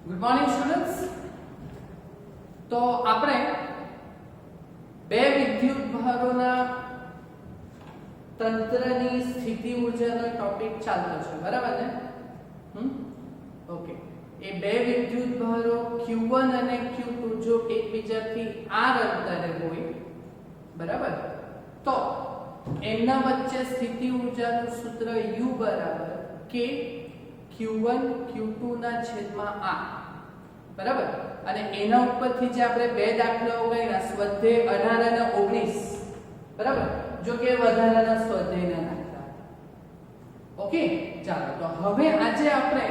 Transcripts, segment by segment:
Good morning students. તો આપણે બે વિદ્યુત ભારોના તંત્રની સ્થિતિ ઉર્જાનો ટોપિક ચાલતો છે, બરાબર ને? ઓકે. એ બે વિદ્યુત ભારો Q1 અને Q2 જો એકબીજાથી r અંતરે હોય, બરાબર, તો એમના વચ્ચે સ્થિતિ ઉર્જાનું સૂત્ર U બરાબર K Q1 Q2 ના છેદમાં r, બરાબર. અને એના ઉપરથી જે આપણે બે દાખલાઓ ગણ્યા, સ્વાધ્યાય 18 અને 19, બરાબર, જો કે વધારાના સ્વાધ્યાયના દાખલા. ઓકે, ચાલો. તો હવે આજે આપણે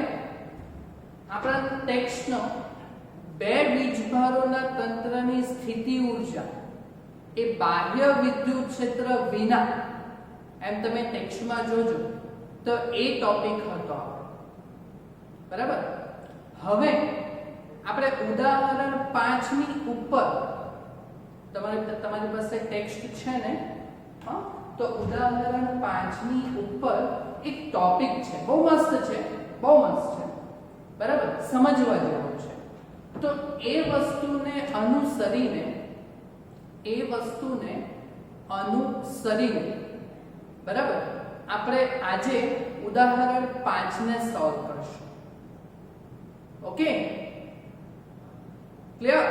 આપણા ટેક્સ્ટનો બે વીજભારોના તંત્રની સ્થિતિ ઉર્જા એ બાહ્ય વિદ્યુત ક્ષેત્ર વિના, એમ તમે ટેક્સ્ટમાં જોજો તો એ ટોપિક હતો, બરાબર. હવે આપણે ઉદાહરણ 5 ની ઉપર તમારી પાસે ટેક્સ્ટ છે ને, હા, તો ઉદાહરણ 5 ની ઉપર એક ટોપિક છે, બહુ મસ્ત છે, બહુ મસ્ત છે, બરાબર, સમજવા જેવું છે. તો એ વસ્તુને અનુસરીને બરાબર, આપણે આજે ઉદાહરણ 5 ને સોલ્વ કરશું. Okay, clear?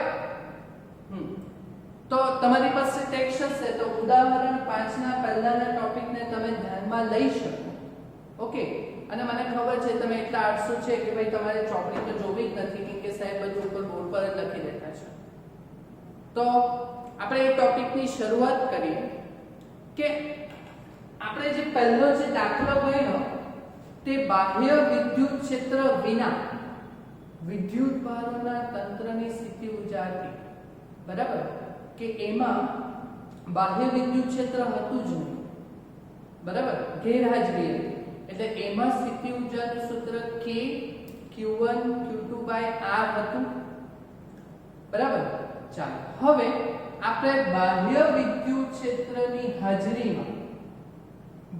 તો તમારી પાસે ટેક્સ્ટ હશે તો ઉદાહરણ 5 ના પહેલાના ટોપિકને તમે ધ્યાનમાં લઈ શકો. ઓકે, અને મને ખબર છે તમે એટલા આળસુ છે કે ભાઈ તમારે ચોપડી તો જોવી જ નથી, કેમ કે સાહેબ બધું ઉપર બોર્ડ પર જ લખી દેતા છે. તો આપણે એ ટોપિકની શરૂઆત કરીએ કે આપણે જે પહેલો જે દાખલો ગણ્યો તે બાહ્ય વિદ્યુત ક્ષેત્ર વિના વિદ્યુત ભારોના તંત્રની સ્થિતિ ઉર્જા હતી, બરાબર, કે એમાં બાહ્ય વિદ્યુત ક્ષેત્ર હતું જ નહીં, બરાબર, ગેરહાજરી હતી. એટલે એમાં સ્થિતિ ઉર્જાનું સૂત્ર K Q1 Q2/r હતું, બરાબર. ચાલો, હવે આપણે બાહ્ય વિદ્યુત ક્ષેત્રની હાજરીમાં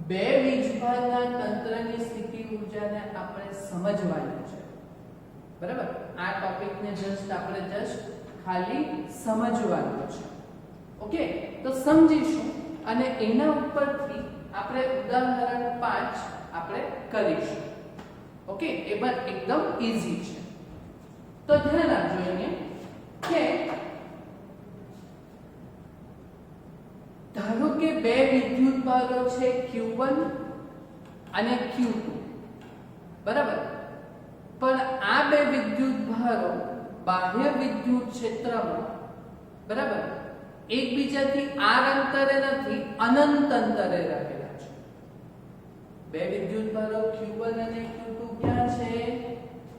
બે વીજભારના તંત્રની સ્થિતિ ઉર્જાને આપણે સમજવાની છે, બરાબર. આ ટોપિકને આપણે ખાલી સમજવાનું છે. ઓકે, તો સમજીશું અને એના ઉપરથી આપણે ઉદાહરણ 5 આપણે કરીશું. ઓકે, એ પણ એકદમ ઈઝી છે. તો ધ્યાન આપજો અહીંયા કે ધારો કે બે વિદ્યુત ભારો છે Q1 અને Q2, બરાબર. પણ આ બે વિદ્યુત ભારો બાહ્ય વિદ્યુત ક્ષેત્રમાં, બરાબર, એકબીજાથી r અંતરે નથી, અનંત અંતરે રહેલા છે. બે વિદ્યુત ભારો Q1 અને Q2 ક્યાં છે?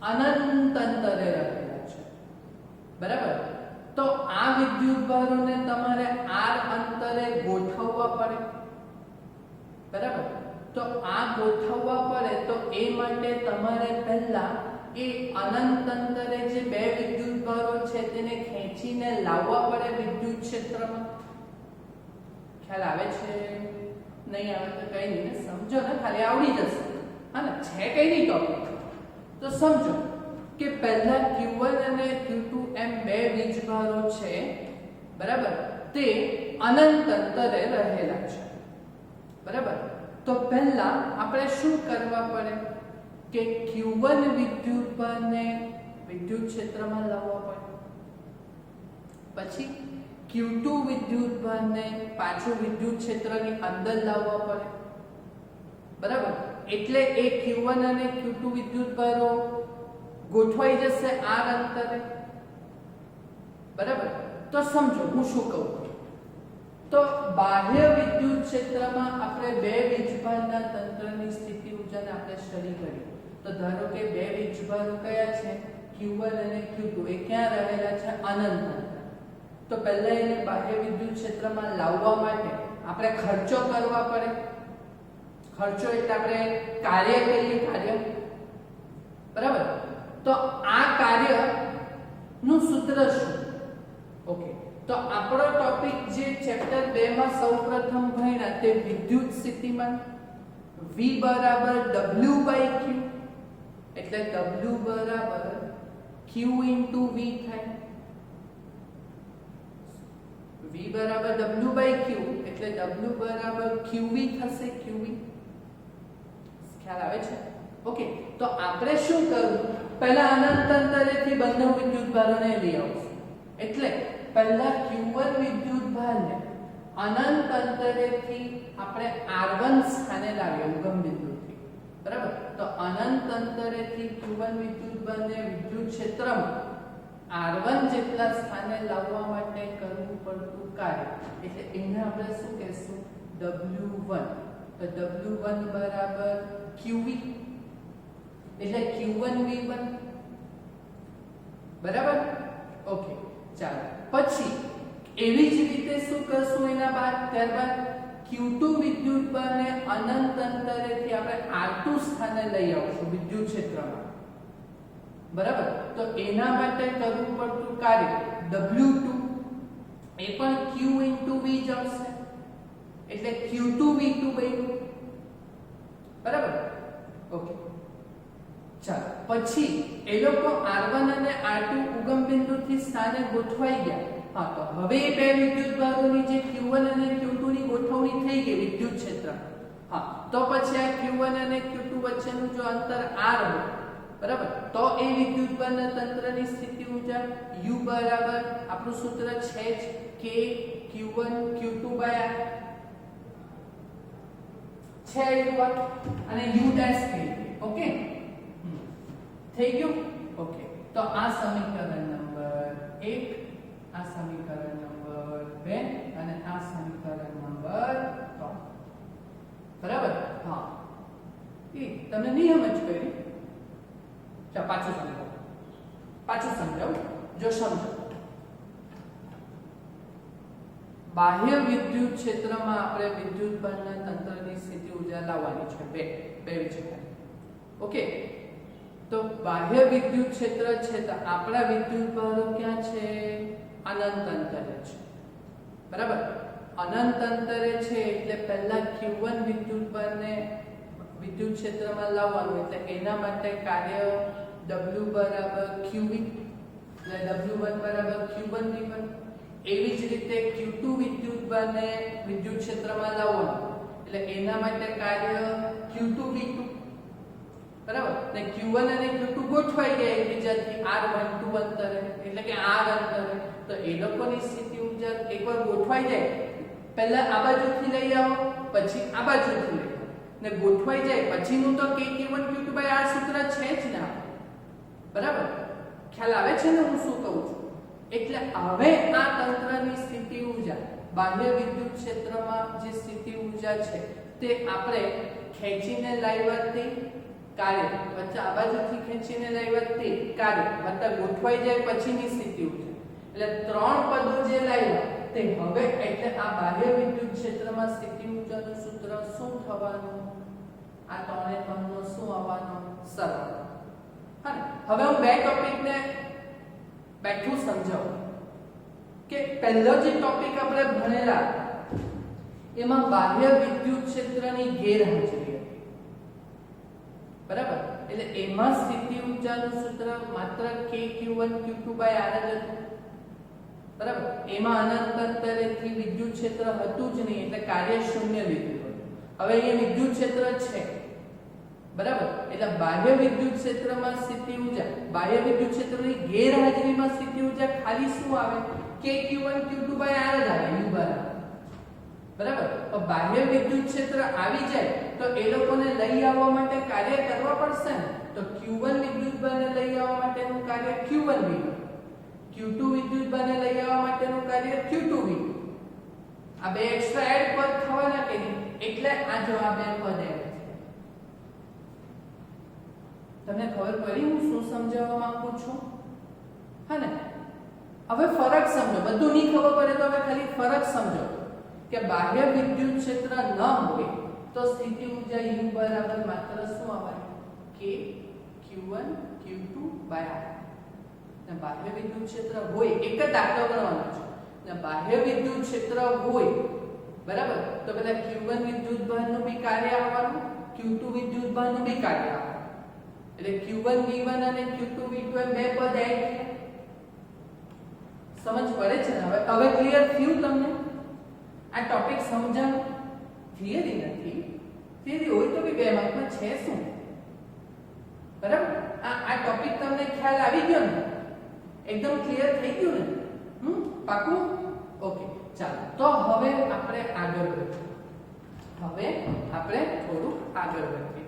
અનંત અંતરે રહેલા છે, બરાબર. તો આ વિદ્યુત ભારોને તમારે r અંતરે ગોઠવવા પડે, બરાબર. તો આ ગોઠવવા પડે તો એ માટે તમારે પહેલા એ અનંત અંતરે જે બે વિદ્યુત ભારો છે તેને ખેંચીને લાવવા પડે વિદ્યુત ક્ષેત્રમાં. ખ્યાલ આવે છે? નહીં આવે તો કઈ નહીં, સમજો ને, ખાલી આવડી જશે. હા ને, છે કઈ નહીં ટોપિક તો સમજો કે પહેલા Q1 અને Q2 એમ બે વીજભારો છે, બરાબર, તે અનંત અંતરે રહેલા છે, બરાબર. તો પહેલા આપણે શું કરવા પડે કે Q1 વિદ્યુતભારને વિદ્યુત ક્ષેત્રમાં લાવવા પડે, પછી Q2 વિદ્યુતભારને પાછું વિદ્યુત ક્ષેત્રની અંદર લાવવા પડે, બરાબર. એટલે એ Q1 અને Q2 વિદ્યુતભારો ગોઠવાઈ જશે r અંતરે, બરાબર. તો સમજો હું શું કહું. તો બાહ્ય વિદ્યુત ક્ષેત્રમાં આપણે બે વીજભારના તંત્રની સ્થિતિ ઉર્જાને આપણે સ્ટડી કરી. તો ધારો કે બે વીજભારો કયા છે? Q1 અને Q2. એ ક્યાં રહેલા છે? અનંત અંતરે. તો પહેલા એને બાહ્ય વિદ્યુત ક્ષેત્રમાં લાવવા માટે આપણે ખર્ચો કરવા પડે. ખર્ચો એટલે આપણે કાર્ય કરીએ, કાર્ય, બરાબર. તો આ કાર્ય નું સૂત્ર શું? ઓકે, તો આપણો ટોપિક જે ચેપ્ટર 2 માં સૌપ્રથમ ભણ્યા તે વિદ્યુત સ્થિતિમાન V બરાબર W/Q, એટલે W બરાબર Q into V થાય, V બરાબર W by Q એટલે W બરાબર QV થશે, QV ખ્યાલ આવે છે? ઓકે, તો આપણે શું કરવું, પહેલા અનંત અંતરેથી બંને વિદ્યુતભારોને લઈ આવશું, એટલે પહેલા Q1 વિદ્યુતભારને અનંત અંતરેથી આપણે R1 સ્થાને લાવીએ ઉગમ બિંદુથી, બરાબર? તો અનંત અંતરેથી Q1 વિદ્યુતભારને વિદ્યુત ક્ષેત્રમાં R1 જેટલા સ્થાને લાવવા માટે કરવું પડતું કાર્ય, એટલે એને આપણે શું કહેશું, W1. તો W1 બરાબર QV એટલે Q1 V1, બરાબર? ઓકે, ચાલો પછી એવી જ રીતે શું કરશું એના બાદ, ત્યારબાદ Q2 વિદ્યુતભારને અનંત અંતરેથી આપણે R2 સ્થાને લઈ આવશું વિદ્યુત ક્ષેત્રમાં, બરાબર? તો એના માટે કરવું પડતું કાર્ય W2 એ પણ Q into V જ આવશે એટલે Q2 V2 બન્યું, બરાબર? ઓકે, ચાલો પછી એ લોકો R1 અને R2 ઉગમ બિંદુથી સ્થાને ગોઠવાઈ ગયા. હા, તો હવે બે વિદ્યુતભારોની જે Q1 અને Q2 ની ગોઠવણી થઈ ગઈ વિદ્યુત ક્ષેત્રમાં. હા, તો પછી આ Q1 અને Q2 વચ્ચેનું જો અંતર R હોય, બરાબર, તો એ વિદ્યુતભારના તંત્રની સ્થિતિ ઊર્જા U બરાબર આપણું સૂત્ર છે જ K Q1 Q2 by R છે અને U ડેશ થઈ ગઈ. ઓકે, થઈ ગયું? ઓકે, તો આ સમીકરણ નંબર 1, આ સમીકરણ નંબર 2 અને આ સમીકરણ નંબર 3, બરાબર? હા, એ તમને નિયમ જ કરી. ચાલો પાછું સમજાવું, જો સમજો, બાહ્ય વિદ્યુત ક્ષેત્રમાં આપણે વિદ્યુતભારના તંત્રની સ્થિતિ ઊર્જા લાવવાની છે, બે વિચાર. ઓકે, તો બાહ્ય વિદ્યુત ક્ષેત્ર છે તો આપણા વિદ્યુતભારો ક્યાં છે, અનંત અંતરે છે, બરાબર? અનંત અંતરે છે એટલે પહેલા Q1 વિદ્યુતભારને વિદ્યુત ક્ષેત્રમાં લાવવાનું, એટલે એના માટે કાર્ય W બરાબર QV એટલે W1 બરાબર Q1 V1. એવી જ રીતે Q2 વિદ્યુતભારને વિદ્યુત ક્ષેત્રમાં લાવવાનું, એટલે એના માટે કાર્ય Q2 V2, બરાબર? ને Q1 અને Q2 ગોઠવાઈ ગયા એકબીજાથી R12 અંતરે એટલે કે R અંતરે, તો એ લોકોની સ્થિતિ ઊર્જા એકવાર ગોઠવાઈ જાય, પહેલા આ બાજુથી લઈ આવો પછી આ બાજુથી લઈ આવો ને ગોઠવાઈ જાય પછીનું તો K1 Q2 by R સૂત્ર છે જ ને, બરાબર? ખ્યાલ આવે છે ને હું શું કહું છું? એટલે હવે આ તંત્રની સ્થિતિ ઊર્જા બાહ્ય વિદ્યુત ક્ષેત્રમાં જે સ્થિતિ ઊર્જા છે તે આપણે ખેંચીને લાવ્યાથી કાર્ય વચ્ચે આ બાજુથી ખેંચીને લાવ્યાથી કાર્ય વત્તા ગોઠવાઈ જાય પછીની સ્થિતિ ઊર્જા, એટલે ત્રણ પદો જે લાવ્યા તે હવે, એટલે આ બાહ્ય વિદ્યુત ક્ષેત્રમાં સ્થિતિ ઊર્જાનું સૂત્ર શું થવાનું, આ ત્રણે ત્રણનો શું આવવાનું, સરવાળો. હા, હવે હું બે ટોપિકને બેઠું સમજાવું કે પહેલો જે ટોપિક આપણે ભણેલા એમાં બાહ્ય વિદ્યુત ક્ષેત્રની ગેરહાજરી હતી, બરાબર? એટલે એમાં સ્થિતિ ઊર્જાનું સૂત્ર માત્ર K Q1 Q2 by R જ હતું, બરાબર? એમાં અનંત અંતરેથી વિદ્યુત ક્ષેત્ર હતું જ નહીં એટલે કાર્ય શૂન્ય લીધું હતું. હવે અહીંયા વિદ્યુત ક્ષેત્ર છે, બરાબર? એટલે બાહ્ય વિદ્યુત ક્ષેત્રમાં સ્થિતિ ઊર્જા, બાહ્ય વિદ્યુત ક્ષેત્રની ગેરહાજરીમાં સ્થિતિ ઊર્જા ખાલી શું આવે, K Q1 Q2 by R જ આવે, U બરાબર, બરાબર? તો બાહ્ય વિદ્યુત ક્ષેત્ર આવી જાય તો એ લોકોને લઈ આવવા માટે કાર્ય કરવા પડશે ને, તો Q1 વિદ્યુતભારને લઈ આવવા માટેનું કાર્ય Q1 V1, Q2 વિદ્યુતભારને લઈ આવવા માટેનું કાર્ય Q2 V2. આ બે એક્સ્ટ્રા એડ પદ થવાના કે નહીં, એટલે આ જવાબ બે પદ એડ છે. તમને ખબર પડી હું શું સમજાવવા માંગુ છું? હા ને? હવે ફરક સમજો, બધું નહીં ખબર પડે તો હવે ખાલી ફરક સમજો કે બાહ્ય વિદ્યુત ક્ષેત્ર ન હોય તો સ્થિતિ ઊર્જા U બરાબર માત્ર શું આવવાની, K Q1 Q2 by R. ને બાહ્ય વિદ્યુત ક્ષેત્ર હોય, એક જ દાખલો ગણવાનો છે, ને બાહ્ય વિદ્યુત ક્ષેત્ર હોય, બરાબર? તો પેલા Q1 વિદ્યુતભારનું બી કાર્ય આવવાનું, Q2 વિદ્યુતભારનું બી કાર્ય આવવાનું, એટલે Q1 V1 અને Q2 V2 એમ બે પદ એડ સમજ પડે છે ને? હવે ક્લિયર થયું તમને? આ ટોપિક સમજણ થિયરી નથી, થિયરી હોય તો બી 2 માર્કમાં છે શું? બરાબર? આ ટોપિક તમને ખ્યાલ આવી ગયો ને? એકદમ ક્લિયર થઈ ગયું ને? પાકું? ઓકે, ચાલો તો હવે આપણે આગળ વધીએ. હવે આપણે થોડું આગળ વધીએ.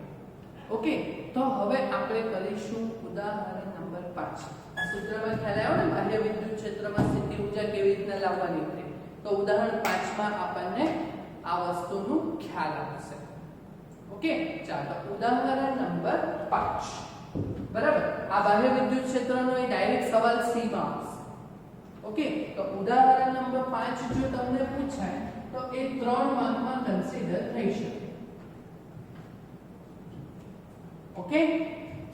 ઓકે, તો હવે આપણે કરીશું ઉદાહરણ નંબર 5. આ સૂત્રમાં ખ્યાલ આવ્યો ને? બાહ્ય વિદ્યુત ક્ષેત્રમાં સ્થિતિ ઊર્જા કેવી રીતના લાવવાની છે. તો ઉદાહરણ 5 માં આપણને આ વસ્તુનું ખ્યાલ આવશે. ઓકે, ચાલો ઉદાહરણ નંબર 5. બરાબર? આ બાહ્ય વિદ્યુત ક્ષેત્રનો એ ડાયરેક્ટ સવાલ સી માં આવશે. ઓકે, તો ઉદાહરણ નંબર 5 જો તમને પૂછાય તો એ 3 માર્કમાં કન્સિડર થઈ શકે. ઓકે,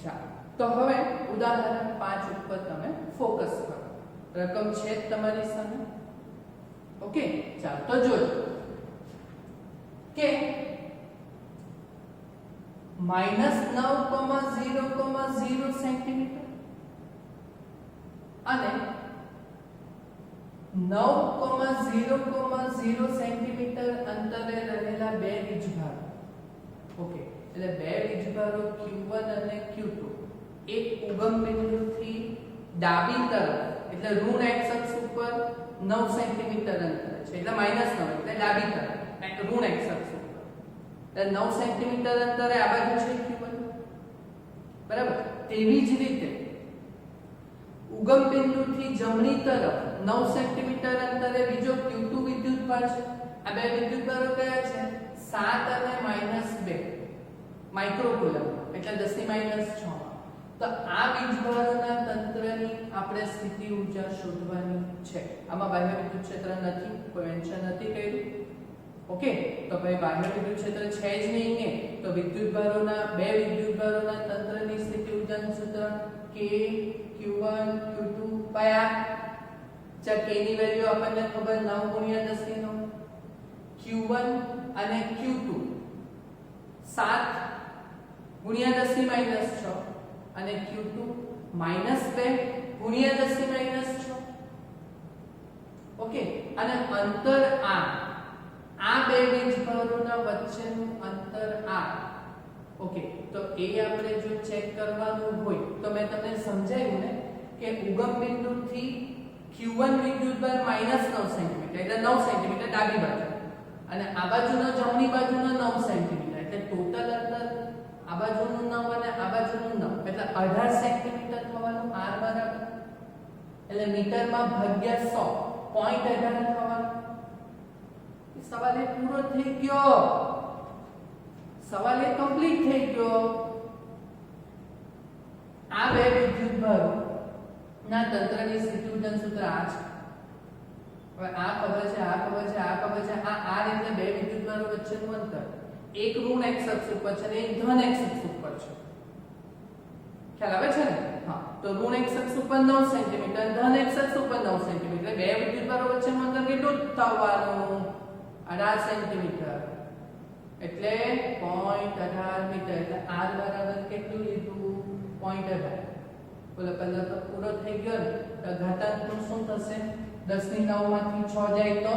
ચાલો તો હવે ઉદાહરણ 5 ઉપર તમે ફોકસ કરો. રકમ છે તમારી સામે. ઓકે, ચાલો તો જોજો કે -9,0,0 સેન્ટીમીટર અને 9,0,0 સેન્ટીમીટર અંતરે રહેલા બે વીજભારો. ઓકે, એટલે બે વીજભારો Q1 અને Q2 એક ઉગમ બિંદુથી ડાબી તરફ એટલે ઋણ x અક્ષ ઉપર 9 સેન્ટીમીટર અંતરે છે, એટલે -9 એટલે ડાબી તરફ ઋણ x અક્ષ ઉપર એટલે 9 સેન્ટીમીટર અંતરે આ બાજુ છે Q1. બરાબર? તેવી જ રીતે ઉગમ બિંદુથી જમણી તરફ 9 સેન્ટીમીટર અંતરે બીજો Q2 વિદ્યુતભાર છે. આ બે વિદ્યુતભારો કયા છે? 7 અને -2 માઇક્રોકુલમ એટલે 10⁻⁶. તો આ વીજભારોના તંત્રની આપણે સ્થિતિ ઊર્જા શોધવાની છે. આમાં બાહ્ય વિદ્યુત ક્ષેત્ર નથી, કોઈ મેન્શન નથી કર્યું. ઓકે, તો ભાઈ બાહ્ય વિદ્યુત ક્ષેત્ર છે જ નહીં ને, તો વિદ્યુતભારોના બે વિદ્યુતભારોના તંત્રની સ્થિતિ ઊર્જાનું સૂત્ર K Q1 Q2 કયા? ચાલ K ની વેલ્યુ આપણને ખબર 9 × 10⁹ Q1 અને Q2 7 × 10⁻⁶ અને Q2 -2 × 10⁻⁶. ઓકે, અને અંતર આ બે વીજભારોના વચ્ચેનું અંતર r. ઓકે, તો એ આપણે જો ચેક કરવાનું હોય તો મેં તમને સમજાવ્યું ને કે ઉગમ બિંદુથી Q1 વિદ્યુતભાર -9 સેન્ટીમીટર એટલે 9 સેન્ટીમીટર ડાબી બાજુ અને આ બાજુનો જમણી બાજુનો 9 સેન્ટીમીટર એટલે ટોટલ અંતર આ બાજુનું 9 અને આ બાજુનું 9 એટલે 18 સેન્ટીમીટર થવાનું. r બરાબર એટલે મીટરમાં ભાગ્યા 100 0.18 થવાનું. સવાલ એ પૂરો થઈ ગયો. સવાલ એ કમ્પ્લીટ થઈ ગયો. આ બે વિદ્યુતભારો ના તંત્રની સ્થિતિ ઊર્જાનું સૂત્ર આ છે. હવે આ ખબર છે, આ ખબર છે, આ ખબર છે. આ એટલે બે વિદ્યુતભારો વચ્ચેનું અંતર. એક ઋણ x અક્ષ ઉપર છે અને એક ધન x અક્ષ ઉપર છે. ખ્યાલ આવે છે ને? હા, તો ઋણ x અક્ષ ઉપર 9 સેન્ટીમીટર, ધન x અક્ષ ઉપર 9 સેન્ટીમીટર. બે વિદ્યુતભારો વચ્ચેનું અંતર કેટલું થવાનું? 18 સેન્ટીમીટર એટલે 0.18 મીટર. એટલે r બરાબર કેટલું લીધું? 0.18. બોલો પહેલા તો પૂરો થઈ ગયો ને. તો ઘાતાંકનું શું થશે? 10⁹ માંથી 6 જાય તો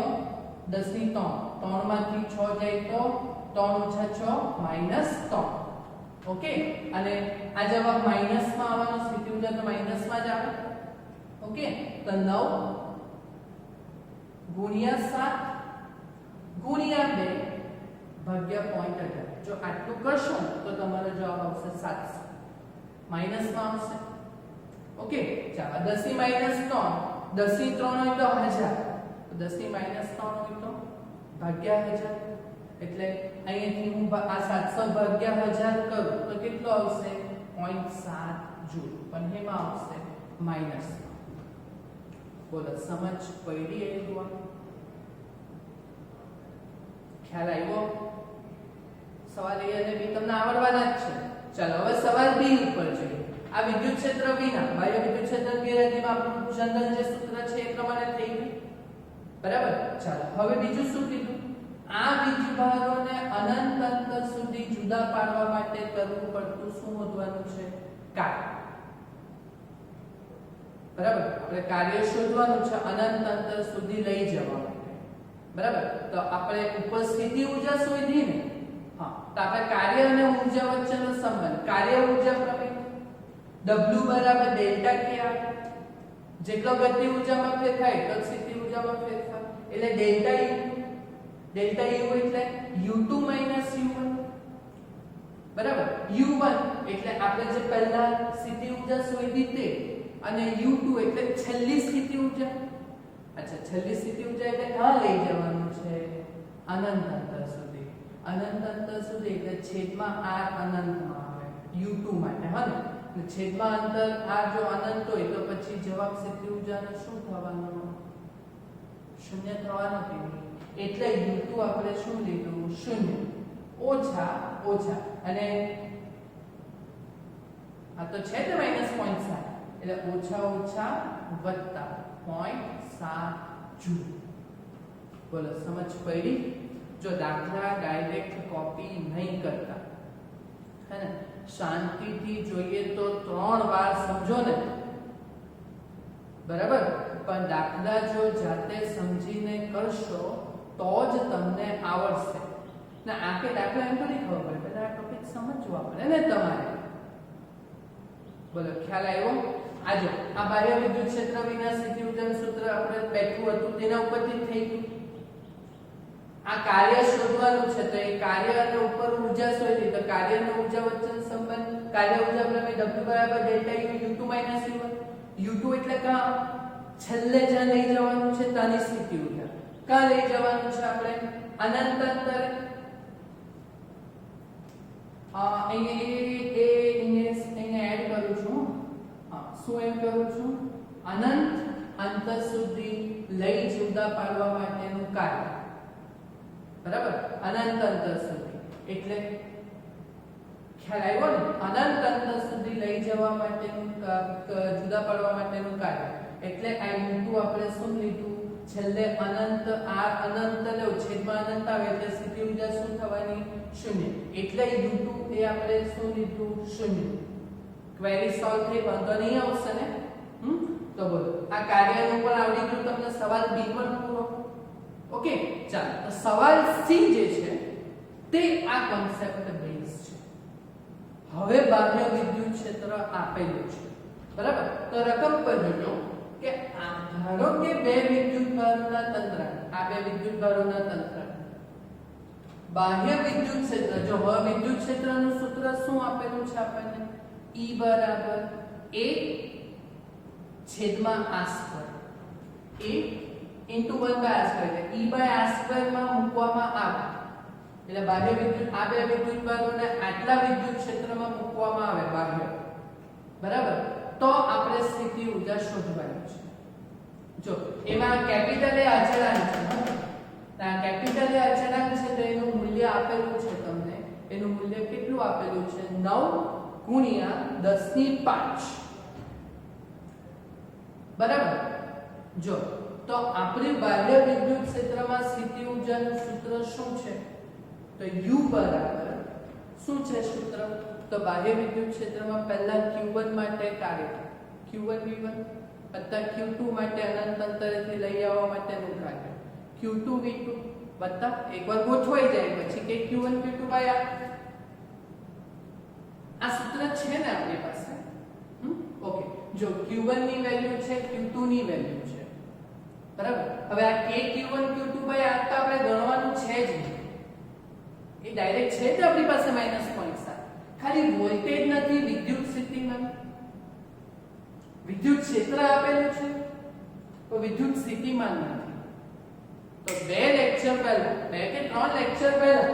10⁻³ 3 માંથી 6 જાય તો 3 - 6 -3. ઓકે, અને આ જવાબ માઈનસમાં આવવાનો, સ્થિતિ ઊર્જા તો માઈનસમાં જ આવે. ઓકે, તો 9 × 7 ગુણ્યા 2 ભાગ્યા 0.18. જો આટલું કરશો તો તમારો જવાબ આવશે 700. માઈનસમાં આવશે. ઓકે, ચાલો 10⁻³ 10⁻³ હોય તો 1000, તો 10⁻³ હોય તો ભાગ્યા 1000. એટલે અહીંયાથી હું આ 700 ભાગ્યા 1000 કરું તો કેટલો આવશે? 0.7 જૂલ. પણ એમાં આવશે માઈનસ. બોલો સમજ પડી? આવ્યું? ખ્યાલ આવ્યો? સવાલ એ અને બી તમને આવડવાના જ છે. ચાલો હવે સવાલ બી ઉપર જોઈએ. આ વિદ્યુત ક્ષેત્ર વિના બાહ્ય વિદ્યુત ક્ષેત્ર ગેરહાજરીમાં આપણું જનરલ જે સૂત્ર છે એ પ્રમાણે થઈ ગયું. બરાબર? ચાલો હવે બીજું શું કીધું? આ વીજભારોને અનંત અંતર સુધી જુદા પાડવા માટે કરવું પડતું શું શોધવાનું છે? કાર્ય. બરાબર, આપણે કાર્ય શોધવાનું છે અનંત અંતર સુધી લઈ જવા માટે. બરાબર, તો આપણે ઉપર સ્થિતિ ઊર્જા શોધી ને. હા, તો આપણે કાર્ય અને ઊર્જા વચ્ચેનો સંબંધ, કાર્ય ઊર્જા પ્રમેય W બરાબર ડેલ્ટા કે આવે. જેટલો ગતિ ઊર્જામાં ફેરફાર એટલો સ્થિતિ ઊર્જામાં ફેરફાર, એટલે ડેલ્ટા U. ડેલ્ટા U એટલે U2 U1. બરાબર, U1 એટલે આપણે જે પહેલા સ્થિતિ ઊર્જા શોધી તે, અને U2 એટલે છેલ્લી સ્થિતિ ઊર્જા. અચ્છા, છેલ્લી સ્થિતિ ઊર્જા એટલે ક્યાં લઈ જવાનું છે? અનંત અંતર સુધી. અનંત અંતર સુધી એટલે છેદમાં r અનંતમાં આવે U2 માટે. હા ને, છેદમાં અંતર r જો અનંત હોય તો પછી જવાબ સ્થિતિ ઊર્જાનો શું થવાનો? શૂન્ય થવાનો કે નહીં. એટલે U2 આપણે શું લીધું? શૂન્ય. ઓછા ઓછા, અને આ તો છે ને -0.7, એટલે ઓછા ઓછા વત્તા 0.7 જૂલ. બોલો, સમજ પડી? જો દાખલા ડાયરેક્ટ કોપી નહીં કરતા, હે ને, શાંતિથી જોઈએ તો 3 વાર સમજો ને. બરાબર, પણ દાખલા જો જાતે સમજીને કરશો તો જ તમને આવડશે. ના આખે દાખલા એમ થોડી ખબર પડે, પહેલા આ ટોપિક સમજવા પડે ને તમારે. બોલો, ખ્યાલ આવ્યો? આજો આ બાહ્ય વિદ્યુત ક્ષેત્ર વિના સ્થિતિ ઊર્જાનું સૂત્ર આપણે બેઠું હતું તેના ઉપરથી થઈ ગયું. આ કાર્ય શોધવાનું છે, તો એ કાર્ય અને ઉપર ઊર્જા શોધી, તો કાર્ય અને ઊર્જા વચ્ચેનો સંબંધ, કાર્ય ઊર્જા પ્રમેય W બરાબર ડેલ્ટા U2 U1. U2 એટલે કા છેલ્લે જ્યાં લઈ જવાનું છે તાની સ્થિતિ ઊર્જા. કા લઈ જવાનું છે આપણે? અનંત અંતરે. અહીંયા એડ કરું છું. હા, શું એમ કરું છું? અનંત અંતર સુધી લઈ જુદા પાડવા માટેનું કાર્ય. બરાબર, અનંત અંતર સુધી એટલે ખ્યાલ આવ્યો ને? અનંત અંતર સુધી લઈ જવા માટેનું જુદા પાડવા માટેનું કાર્ય. એટલે આ U2 આપણે શું લીધું? છેલ્લે અનંત r અનંત લો, છેદમાં અનંત આવે એટલે સ્થિતિ ઊર્જા શું થવાની? શૂન્ય. એટલે U2 એ આપણે શું લીધું? શૂન્ય. ક્વેરી સોલ્વ થઈ, વાંધો નહીં આવશે ને? તો બોલો, આ કાર્યનું પણ આવડી ગયું તમને. સવાલ B પર પૂરો. ઓકે, ચાલો. તો સવાલ C જે છે તે આ કોન્સેપ્ટ બેઝ છે. હવે બાહ્ય વિદ્યુત ક્ષેત્ર આપેલું છે. બરાબર, તો રકમ પર જોજો કે ધારો કે બે વિદ્યુતભારોના તંત્ર, આ બે વિદ્યુતભારોના તંત્ર, બાહ્ય વિદ્યુત ક્ષેત્ર. જો હવે વિદ્યુત ક્ષેત્રનું સૂત્ર શું આપેલું છે આપણને? E બરાબર A છેદમાં r square. A into 1/r² એટલે E by r² માં મૂકવામાં આવે. એટલે બાહ્ય વિદ્યુત, આ બે વિદ્યુતભારોને આટલા વિદ્યુત ક્ષેત્રમાં મૂકવામાં આવે બાહ્ય. બરાબર, તો આપણે સ્થિતિ ઊર્જા શોધવાની છે. જો એમાં કેપિટલ એ અચળાંક છે. આ કેપિટલ એ અચળાંક છે, તો એનું મૂલ્ય આપેલું છે તમને. એનું મૂલ્ય કેટલું આપેલું છે? 9 × 10⁵. બરાબર, જો તો આપણી બાહ્ય વિદ્યુત ક્ષેત્રમાં સ્થિતિ ઊર્જાનું સૂત્ર શું છે? તો U બરાબર શું છે સૂત્ર? તો બાહ્ય વિદ્યુત ક્ષેત્રમાં પહેલા Q1 માટે કાર્ય Q1 V1 વત્તા Q2 માટે અનંત અંતરેથી લઈ આવવા માટેનું કાર્ય Q2 V2 વત્તા એકવાર ગોઠવાઈ જાય પછી કે Q1 Q2 બાય આ સૂત્ર છે ને આપણી પાસે. ઓકે, જો Q1 ની વેલ્યુ છે, Q2 ની વેલ્યુ છે. બરાબર, હવે આ Q1 Q2 બાય આ તો આપણે ગણવાનું છે જ નહીં. એ ડાયરેક્ટ છે જ આપણી પાસે -0.7. ખાલી વોલ્ટેજ નથી, વિદ્યુત સ્થિતિમાન, વિદ્યુત ક્ષેત્ર આપેલું છે, તો વિદ્યુત સ્થિતિમાન નથી. તો 2 લેક્ચર પહેલા, 2 કે 3 લેક્ચર પહેલા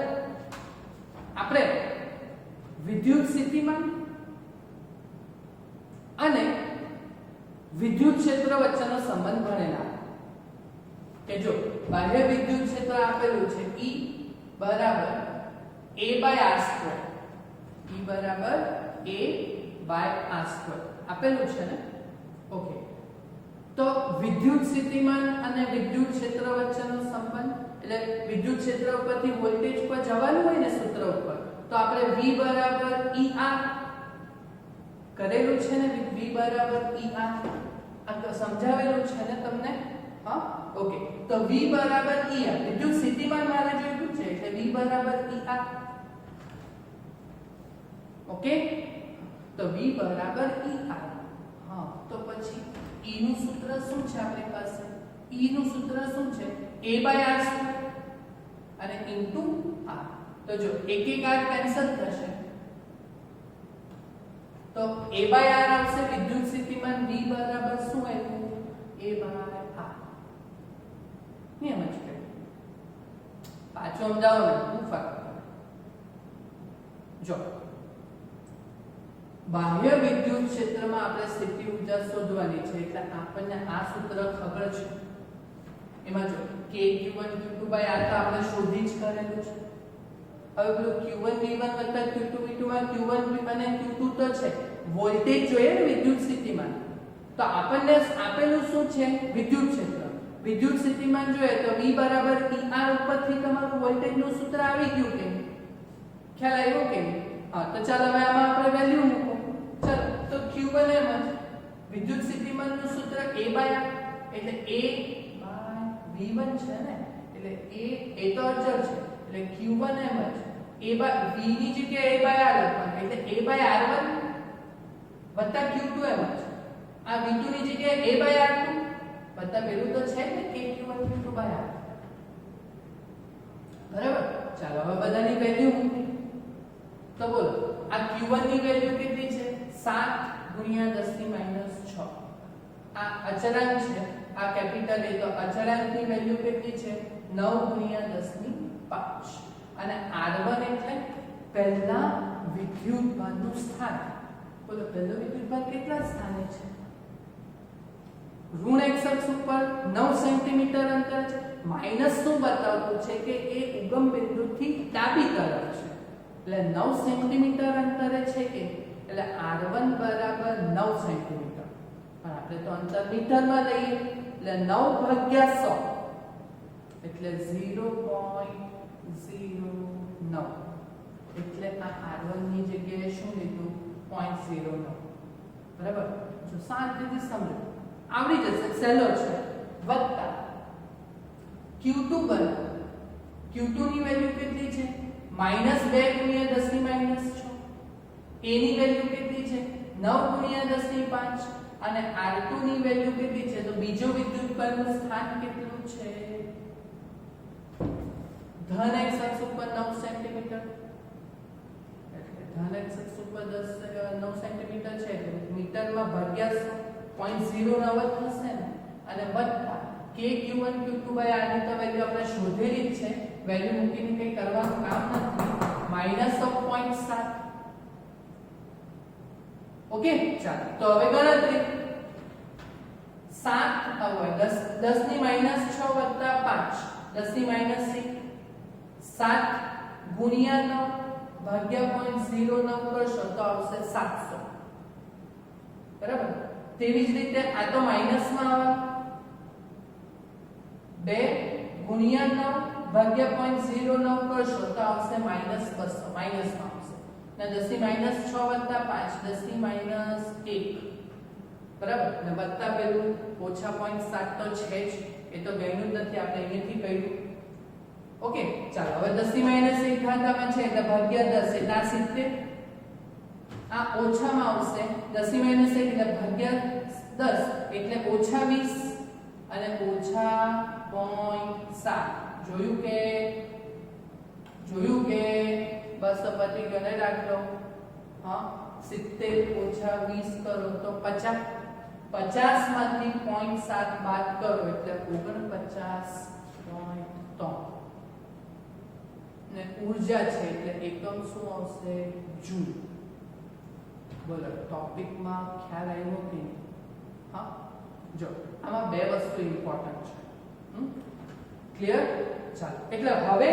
આપણે વિદ્યુત સ્થિતિમાન અને વિદ્યુત ક્ષેત્ર વચ્ચેનો સંબંધ ભણેલા. કે જો બાહ્ય વિદ્યુત ક્ષેત્ર આપેલું છે E બરાબર A/r². E બરાબર A/r² આપેલું છે ને? ઓકે, તો વિદ્યુત સ્થિતિમાન અને વિદ્યુત ક્ષેત્ર વચ્ચેનો સંબંધ એટલે વિદ્યુત ક્ષેત્ર ઉપરથી વોલ્ટેજ પર જવાનું હોય ને સૂત્ર ઉપર તો આપણે V બરાબર ER કરેલું છે ને V બરાબર ER આ સમજાવેલું છે ને તમને હા ઓકે તો V બરાબર ER વિદ્યુત સ્થિતિમાન મારે જોઈતું છે એટલે V બરાબર ER ઓકે તો V બરાબર ER હા તો પછી E નું સૂત્ર શું છે આપણી પાસે E નું સૂત્ર શું છે A/R² અને ઇન્ટુ R તો જો એક એક R કેન્સલ થશે તો A/R આવશે વિદ્યુત સ્થિતિમાન V બરાબર શું આવ્યું A/R નિયમ જ કે પાછું સમજાવો ને હું ફરક જો બાહ્ય વિદ્યુત ક્ષેત્રમાં આપણે સ્થિતિ ઊર્જા શોધવાની છે એટલે આપણને આ સૂત્ર ખબર છે એમાં જો k q1 q2 r તો આપણે શોધી જ કરેલું છે હવે પેલું q1 v1 q2 v2 માં q1 અને q2 તો છે વોલ્ટેજ જોઈએ ને વિદ્યુત સ્થિતિમાન તો આપણને આપેલું શું છે વિદ્યુત ક્ષેત્ર વિદ્યુત સ્થિતિમાન જોઈએ તો v બરાબર ER ઉપરથી તમારું વોલ્ટેજ નું સૂત્ર આવી ગયું કે ખ્યાલ આવ્યો કે હા તો ચાલો હવે આમાં આપણે વેલ્યુ મૂકો ચાલો તો q1 એમ જ વિદ્યુત સ્થિતિમાન નું સૂત્ર A/R એટલે A/V1 છે ને એટલે A તો અચળ છે એટલે q1 એમ જ v ની જગ્યાએ A/R લખવાનું એટલે A/R1 વત્તા q2 એમ જ આ v2 ની જગ્યાએ A/R2 વત્તા પેલું તો છે ને k q1 q2 r બરાબર ચાલો હવે બધાની વેલ્યુ મૂકી તો બોલો આ q1 ની વેલ્યુ કેટલી છે 7 × 10⁻6 આ અચળાંક છે આ કેપિટલ એ તો અચળાંકની વેલ્યુ કેટલી છે 9 × 10⁵ અને r1 એટલે પહેલા વિદ્યુતભારનું સ્થાન બોલો પહેલો વિદ્યુતભાર કેટલા સ્થાને છે ઋણ x અક્ષ ઉપર 9 સેન્ટીમીટર અંતર છે માઈનસ શું બતાવતું છે કે એ ઉગમ બિંદુથી ડાબી તરફ છે એટલે 9 સેન્ટીમીટર અંતરે છે કે એટલે r1 બરાબર 9 સેન્ટીમીટર પણ આપણે તો અંતર મીટરમાં લઈએ એટલે 9/100 એટલે 0.09 એટલે આ r1 ની જગ્યાએ શું લીધું 0.09 બરાબર જો શાંતિથી સમજો આવડી જશે સહેલો છે વત્તા q2 બરાબર q2 ની વેલ્યુ કેટલી છે -2 × 10⁻6 a ની વેલ્યુ કેટલી છે 9 × 10⁵ અને r2 ની વેલ્યુ કેટલી છે તો બીજો વિદ્યુતભારનું સ્થાન કેટલું છે ધન x અક્ષ ઉપર 9 સેન્ટીમીટર એટલે ધન x અક્ષ ઉપર 9 સેન્ટીમીટર છે એટલે મીટરમાં ભાગ્યા 0.09 થશે ને અને વત્તા k q1 q2 r ની તો વેલ્યુ આપણે શોધેલી જ છે વેલ્યુ મૂકીને કંઈ કરવાનું કામ નથી -0.7 ઓકે ચાલો તો હવે ગણતરી 7 હવે 10 ની -6 વત્તા 5 10 ની -1 7 ગુણ્યા 9 ભાગ્યા 0.09 કરશો તો આવશે 700 બરાબર તેવી જ રીતે આ તો માઈનસમાં આવે 2 ગુણ્યા 9 ભાગ્યા 0.09 કરશો તો આવશે -200 માઈનસમાં આવશે ને 10 ની -6 વત્તા 5 10 ની -1 બરાબર ને વત્તા પેલું ઓછા 0.7 તો છે જ એ તો ગણ્યું નથી આપણે અહીંયાથી કર્યું ઓકે ચાલો હવે 10 ની -1 ઘાતામાં છે એટલે ભાગ્યા 10 એટલે આ 70 આ ઓછામાં આવશે 10 ની -1 એટલે ભાગ્યા 10 એટલે ઓછા 20 અને ઓછા 0.7 જોયું કે બસ પતિ ગણે રાખજો હા 70 ઓછા 20 કરો તો 50 50 માંથી 0.7 બાદ કરો એટલે 49.3 ને ઊર્જા છે એટલે એકમ શું આવશે જૂલ બોલો ટોપિકમાં ખ્યાલ આવ્યો કે હા જો આમાં બે વસ્તુ ઇમ્પોર્ટન્ટ છે ક્લિયર ચાલો એટલે હવે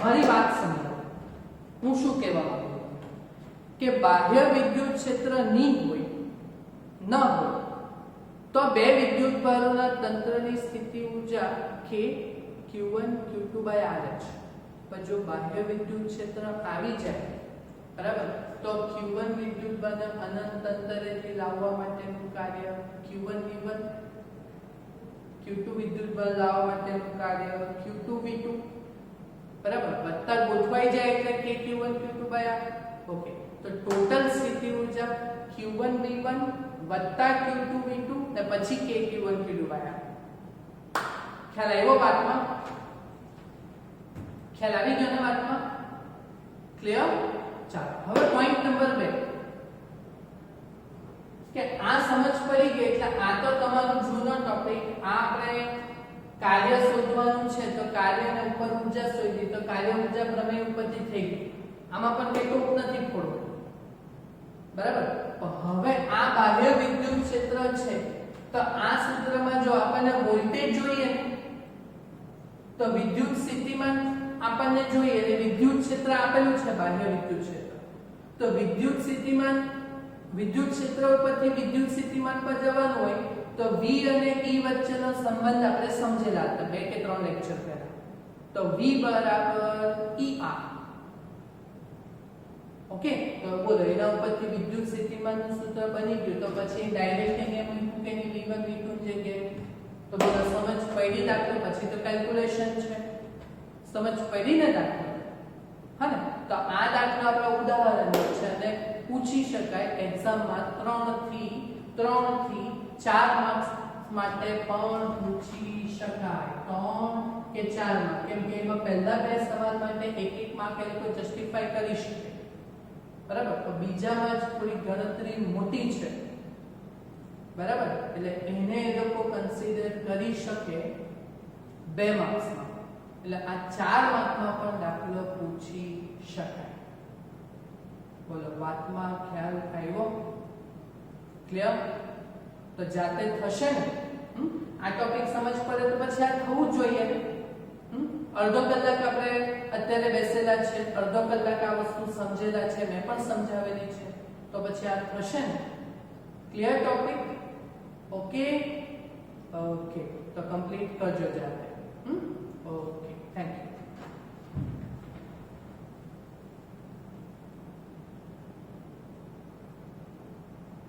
મારી વાત સમજો હું શું કહેવા માંગુ કે બાહ્ય વિદ્યુત ક્ષેત્ર ની હોય ન હોય તો બે વિદ્યુતભારોના તંત્રની સ્થિતિ ઊર્જા k q1 Q1 Q2 by RH पर जो बाह्य विद्युत क्षेत्र આવી જાય બરાબર તો Q1 વિદ્યુતભારને અનંત અંતરેથી લાવવા માટેનું કાર્ય Q1 V1 Q2 વિદ્યુતભાર લાવવા માટેનું કાર્ય Q2 V2 બરાબર વત્તા ગોઠવાઈ જાય એટલે કે Q1 Q2 by R okay તો ટોટલ સ્થિતિ ઊર્જા Q1 V1 વત્તા Q2 V2 ને પછી k Q1 Q2 by R ખ્યાલ આવ્યો વાતમાં ખ્યાલ આવી ગયો ને વાતમાં ક્લિયર ચાલો હવે પોઈન્ટ નંબર 2 કે આ સમજ પડી ગઈ એટલે આ તો તમારું જૂનો ટોપિક આ આપણે કાર્ય શોધવાનું છે તો કાર્યને ઉપર ઊર્જા શોધી તો કાર્ય ઊર્જા પ્રમેય ઉપરથી થઈ ગઈ આમાં પણ કઈ ટોપ નથી પડવું બરાબર હવે આ બાહ્ય વિદ્યુત ક્ષેત્ર છે તો આ સૂત્રમાં જો આપણને વોલ્ટેજ જોઈએ તો વિદ્યુત સ્થિતિમાન આપણને જોઈએ એટલે વિદ્યુત ક્ષેત્ર આપેલું છે બાહ્ય વિદ્યુત ક્ષેત્ર તો વિદ્યુત સ્થિતિમાન વિદ્યુત ક્ષેત્ર ઉપરથી વિદ્યુત સ્થિતિમાન પર જવાનું હોય તો V અને E વચ્ચેનો સંબંધ આપણે સમજેલા હતા 2 કે 3 લેક્ચર પહેલા તો V બરાબર ER ઓકે તો બોલો એના ઉપરથી વિદ્યુત સ્થિતિમાનનું સૂત્ર બની ગયું તો પછી ડાયરેક્ટ એને મૂક્યું કે ની V1 V2 ની જગ્યાએ તો બોલો સમજ પડી દાખલો પછી તો કેલ્ક્યુલેશન છે સમજ પડી ને દાખલો હા ને તો આ દાખલો આપણો ઉદાહરણ છે અને પૂછી શકાય એક્ઝામમાં 3 થી 4 માર્ક્સ માટે પણ પૂછી શકાય 3 કે 4 માર્ક કેમ કે એમાં પહેલા બે સવાલ માટે એક માર્ક એ લોકો જસ્ટિફાઈ કરી શકે બરાબર તો બીજામાં જ થોડી ગણતરી મોટી છે બરાબર એટલે એને એ લોકો કન્સિડર કરી શકે 2 માર્ક્સમાં એટલે આ 4 માર્કમાં પણ દાખલો પૂછી શકાય બોલો વાતમાં ખ્યાલ આવ્યો ક્લિયર તો જાતે થશે ને આ ટોપિક સમજ પડે તો પછી આ થવું જોઈએ અડધો કલાક આપણે અત્યારે બેસેલા છે અડધો કલાક આ વસ્તુ સમજેલા છે મેં પણ સમજાવેલી છે તો પછી આ થશે ને ક્લિયર ટોપિક ઓકે ઓકે તો કમ્પ્લીટ કરજો જાતે